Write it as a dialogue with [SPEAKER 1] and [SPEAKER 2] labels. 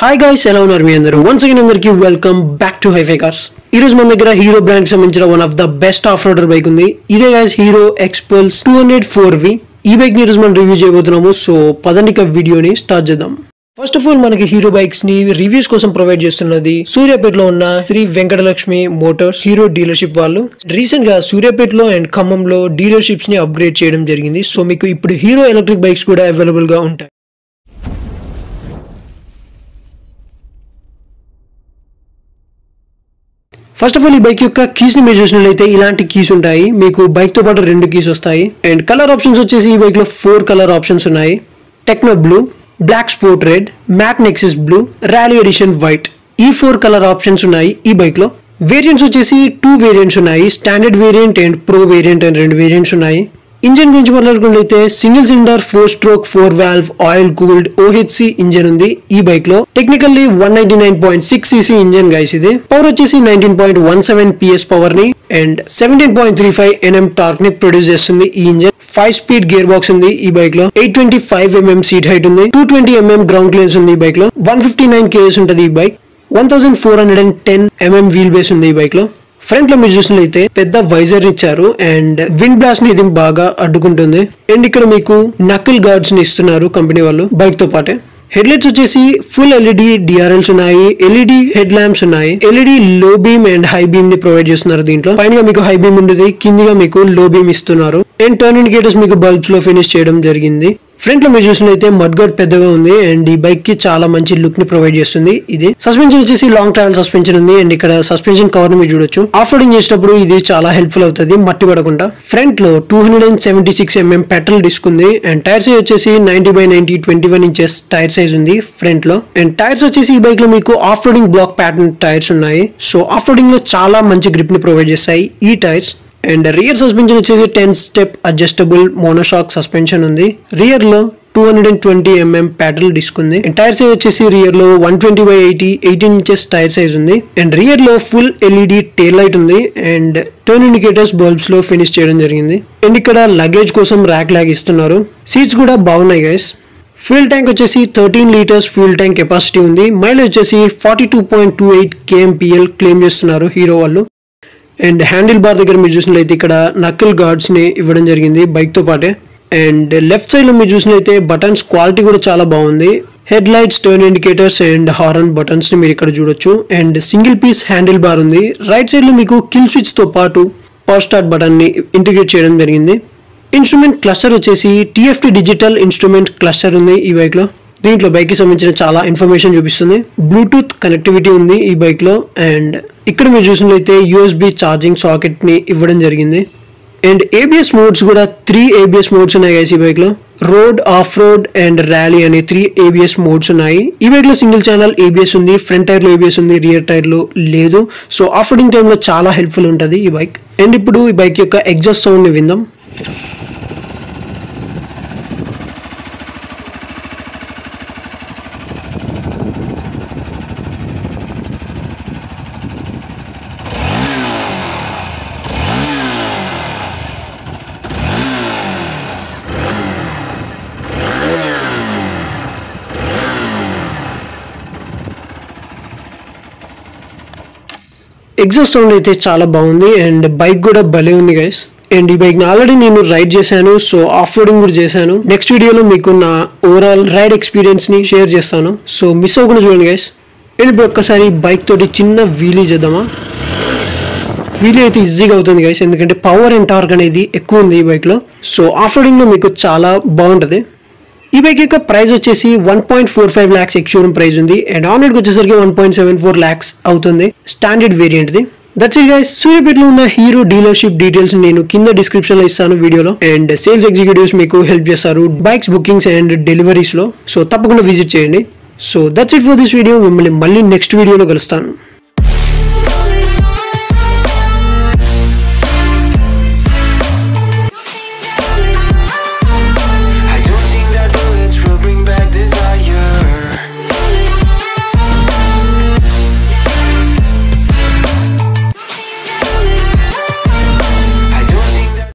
[SPEAKER 1] Hi guys, hello Narvi once again andarki welcome back to Hi-Fi Cars. Ee roju మన దగ్గర hero brand సంబంధించిన one of the best off roader bike ఉంది. ఇదే guys hero Xpulse 204V. ఈ bike ని రోజు మనం review చేయబోతున్నాము. సో పదండి ఇక వీడియోని స్టార్ట్ చేద్దాం. ఫస్ట్ ఆఫ్ ఆల్ మనకి హీరో బైక్స్ ని రివ్యూస్ కోసం ప్రొవైడ్ చేస్తున్నది సూర్యాపేటలో ఉన్న Shri Venkatalakshmi motors Hero dealership వాళ్ళు. రీసెంట్ గా సూర్యాపేటలో అండ్ ఖమ్మంలో డీలర్షిప్స్ ని అప్గ్రేడ్ చేయడం జరిగింది. సో మీకు ఇప్పుడు హీరో ఎలక్ట్రిక్ బైక్స్ కూడా అవైలబుల్ గా ఉంటాయి. ఫస్ట్ ఆఫ్ ఆల్ ఈ బైక్ యొక్క కీస్ ని మీరు చూసినట్లయితే ఇలాంటి కీస్ ఉంటాయి. మీకు బైక్ తో పాటు 2 కీస్ వస్తాయి. అండ్ కలర్ ఆప్షన్స్ వచ్చేసి ఈ బైక్ లో 4 కలర్ ఆప్షన్స్ ఉన్నాయి. Techno blue, black sport red, matte nexus blue, rally edition white. ఈ 4 కలర్ ఆప్షన్స్ ఉన్నాయి ఈ బైక్ లో. వేరియంట్స్ వచ్చేసి 2 వేరియంట్స్ ఉన్నాయి. Standard variant and pro variant అని 2 వేరియంట్స్ ఉన్నాయి. ఇంజన్ గురించి మాట్లాడుకున్నట్లయితే single cylinder 4 stroke 4 valve oil cooled OHC engine ఉంది ఈ బైక్ లో. Technically 199.6 cc engine guys. ఇది పవర్ వచ్చేసి 19.17 PS పవర్ ని అండ్ 17.35 Nm టార్క్ ని ప్రొడ్యూస్ చేస్తుంది ఈ ఇంజన్. 5 స్పీడ్ గేర్ బాక్స్ ఉంది ఈ బైక్ లో. 825 mm సీట్ హైట్ ఉంది. 220 mm గ్రౌండ్ క్లియరెన్స్ ఉంది ఈ బైక్ లో. 159 kgs ఉంటది ఈ బైక్. 1410 mm వీల్ బేస్ ఉంది ఈ బైక్ లో. ఫ్రంట్ లో మీరు చూసినట్లయితే పెద్ద వైజర్ ఇచ్చారు అండ్ విండ్ బ్లాస్ట్ ని ఇది బాగా అడ్డుకుంటుంది. అండ్ ఇక్కడ మీకు నకిల్ గార్డ్స్ ని ఇస్తున్నారు కంపెనీ వాళ్ళు బైక్ తో పాటే. హెడ్ లైట్స్ వచ్చేసి ఫుల్ LED DRLs ఉన్నాయి. LED హెడ్ ల్యాంప్స్ ఉన్నాయి. LED లో బీమ్ అండ్ హై బీమ్ ని ప్రొవైడ్ చేస్తున్నారు దీంట్లో. పైన మీకు హై బీమ్ ఉంటుంది, కిందిగా మీకు లో బీమ్ ఇస్తున్నారు. అండ్ టర్న్ ఇండికేటర్స్ మీకు బల్బ్స్ లో ఫినిష్ చేయడం జరిగింది. ఫ్రంట్ లో మీరు చూసినట్లయితే మడ్ గార్డ్ పెద్దగా ఉంది అండ్ ఈ బైక్ కి చాలా మంచి లుక్ ని ప్రొవైడ్ చేస్తుంది. ఇది సస్పెన్షన్ వచ్చేసి లాంగ్ ట్రావెల్ సస్పెన్షన్ ఉంది అండ్ ఇక్కడ సస్పెన్షన్ కవర్ ని మీరు చూడొచ్చు. ఆఫ్ రోడింగ్ చేసేటప్పుడు ఇది చాలా హెల్ప్ఫుల్ అవుతుంది మట్టి పడకుండా. ఫ్రంట్ లో 276 mm పెట్రోల్ డిస్క్ ఉంది అండ్ టైర్ సైజ్ వచ్చేసి 90/90 21 inches టైర్ సైజ్ ఉంది ఫ్రంట్ లో. అండ్ టైర్స్ వచ్చేసి ఈ బైక్ లో మీకు off roading block pattern tyres ఉన్నాయి. సో ఆఫ్ రోడింగ్ లో చాలా మంచి గ్రిప్ ని ప్రొవైడ్ చేస్తాయి ఈ టైర్స్. అండ్ రియర్ సస్పెన్షన్ వచ్చేసి 10 స్టెప్ అడ్జస్టబుల్ మోనోషాక్ సస్పెన్షన్ ఉంది. రియర్ లో 220 mm ప్యాడల్ డిస్క్ ఉంది. టైర్ సైజ్ వచ్చేసి రియర్ లో 120/80 18 inches టైర్ సైజ్ ఉంది. అండ్ రియర్ లో ఫుల్ LED టైల్ లైట్ ఉంది అండ్ టర్న్ ఇండికేటర్స్ బల్బ్స్ లో ఫినిష్ చేయడం జరిగింది. అండ్ ఇక్కడ లగేజ్ కోసం ర్యాక్ లాగ్ ఇస్తున్నారు. సీట్స్ కూడా బాగున్నాయి గైస్. ఫ్యూల్ ట్యాంక్ వచ్చేసి 13 లీటర్స్ ఫ్యూల్ ట్యాంక్ కెపాసిటీ ఉంది. మైలేజ్ వచ్చేసి 42.28 kmpl క్లెయిమ్ చేస్తున్నారు హీరో వాళ్ళు. అండ్ హ్యాండిల్ బార్ దగ్గర మీరు చూసినట్లయితే ఇక్కడ నకిల్ గార్డ్స్ ని ఇవ్వడం జరిగింది బైక్ తో పాటే. అండ్ లెఫ్ట్ సైడ్ లో మీరు చూసినట్లయితే బటన్స్ క్వాలిటీ కూడా చాలా బాగుంది. Head lights, turn indicators and horn buttons ని మీరు ఇక్కడ చూడొచ్చు. And single piece handle bar ఉంది. రైట్ సైడ్ లో మీకు కిల్ స్విచ్ తో పాటు పవర్ స్టార్ట్ బటన్ ని ఇంటిగ్రేట్ చేయడం జరిగింది. ఇన్స్ట్రుమెంట్ క్లస్టర్ వచ్చేసి TFT డిజిటల్ ఇన్స్ట్రుమెంట్ క్లస్టర్ ఉంది ఈ బైక్ లో. దీంట్లో బైక్ కి సంబంధించిన చాలా ఇన్ఫర్మేషన్ చూపిస్తుంది. బ్లూటూత్ కనెక్టివిటీ ఉంది ఈ బైక్ లో. అండ్ ఇక్కడ మీరు చూసినట్లయితే USB ఛార్జింగ్ సాకెట్ ని ఇవ్వడం జరిగింది. అండ్ ABS మోడ్స్ కూడా 3 ABS మోడ్స్ ఉన్నాయి గైస్ ఈ బైక్ లో. Road, of road and rally అనే 3 ABS మోడ్స్ ఉన్నాయి. ఈ బైక్ లో సింగిల్ ఛానల్ ABS ఉంది. ఫ్రంట్ టైర్ లో ABS ఉంది, రియర్ టైర్ లో లేదు. సో ఆఫ్ రోడింగ్ టైమ్ లో చాలా హెల్ప్ఫుల్ ఉంటుంది ఈ బైక్. అండ్ ఇప్పుడు ఈ బైక్ యొక్క ఎగ్జాస్ట్ సౌండ్ ని విందాం. ఎగ్జాస్ట్ సౌండ్ అయితే చాలా బాగుంది అండ్ బైక్ కూడా భలే ఉంది గైస్. అండ్ ఈ బైక్ ఆల్రెడీ నేను రైడ్ చేశాను. సో ఆఫ్ రోడింగ్ కూడా చేశాను. నెక్స్ట్ వీడియోలో మీకు నా ఓవరాల్ రైడ్ ఎక్స్పీరియన్స్ ని షేర్ చేస్తాను. సో మిస్ అవ్వకుండా చూడండి గైస్. అండ్ ఇప్పుడు ఒక్కసారి బైక్ తోటి చిన్న వీలీ చేద్దామా. వీలీ అయితే ఈజీగా అవుతుంది గైస్, ఎందుకంటే పవర్ అండ్ టార్క్ అనేది ఎక్కువ ఉంది ఈ బైక్ లో. సో ఆఫ్ రోడింగ్ లో మీకు చాలా బాగుంటది. ఈ బైక్ యొక్క ప్రైస్ వచ్చేసి 1.45 lakhs ఎక్స్ షోరూమ్ ప్రైస్ ఉంది. అండ్ ఆన్ రోడ్ వచ్చేసరికి 1.74 lakhs అవుతుంది standard variant the. That's it guys. సూర్యాపేటలో ఉన్న హీరో డీలర్షిప్ డీటెయిల్స్ నేను కింద డిస్క్రిప్షన్ లో ఇస్తాను వీడియోలో. అండ్ సేల్స్ ఎగ్జిక్యూటివ్స్ మీకు హెల్ప్ చేస్తారు బైక్స్ బుకింగ్స్ అండ్ డెలివరీస్ లో. సో తప్పకుండా విజిట్ చేయండి. So that's it for this video. మిమ్మల్ని మళ్ళీ నెక్స్ట్ వీడియోలో కలుస్తాను.